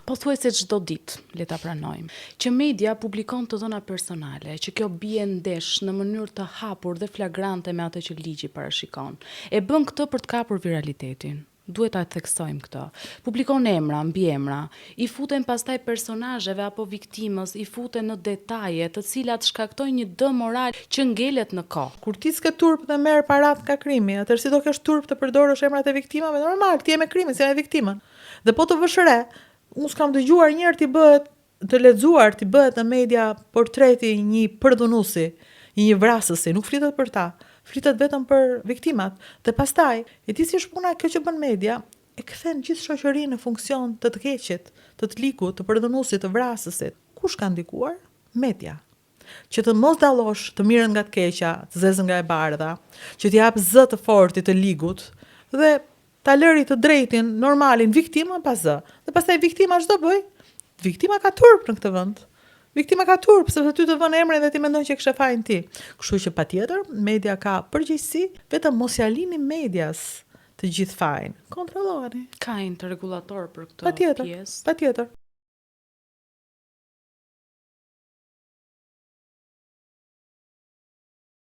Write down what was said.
Pothuajse çdo ditë, le ta pranojmë, që media publikon të dhëna personale, që kjo bie ndesh në mënyrë të hapur dhe flagrante me atë që ligji parashikon. E bën këtë për të kapur viralitetin. Duhet ta theksojmë këtë. Publikon emra, mbiemra, i futen pastaj personazheve apo viktimës, i futen në detaje, të cilat shkaktojnë një dëm moral që ngelet në kohë. Kur ti s'ke turp dhe merr parat nga krimi, atëherë si do kesh turp të përdorësh emrat e viktimave? Normal, ti je me krimin, si me viktimën. Dhe po të vësh re, unë s'kam dëgjuar njëherë të lexuar, të bëhet në media portreti një përdhunusi, një vrasësi, nuk flitet për ta, flitet vetëm për viktimat. Dhe pastaj, e di si është puna kjo që bën media, e kthen gjithë shoqërinë në funksion të keqit, të ligut, të përdhunusit, të vrasësit. Kush ka ndikuar? Media. Që të mos dallosh të mirën nga të keqja, të zezën nga e bardha, që t'jap zë të fortit të ligut dhe ta lëri të drejtin, normalin, viktimën pas zë. Dhe pastaj viktima ç'do bëj? Viktima ka turp në këtë vend. Viktima ka turp, sepse ty të vën emrin dhe ti mendon që kishe fajin ti. Kështu që patjetër, media ka përgjegjësi, vetëm mos ja lini medias të gjithë fajin. Kontrolloni. Ka një rregullator për këtë pjesë. Patjetër.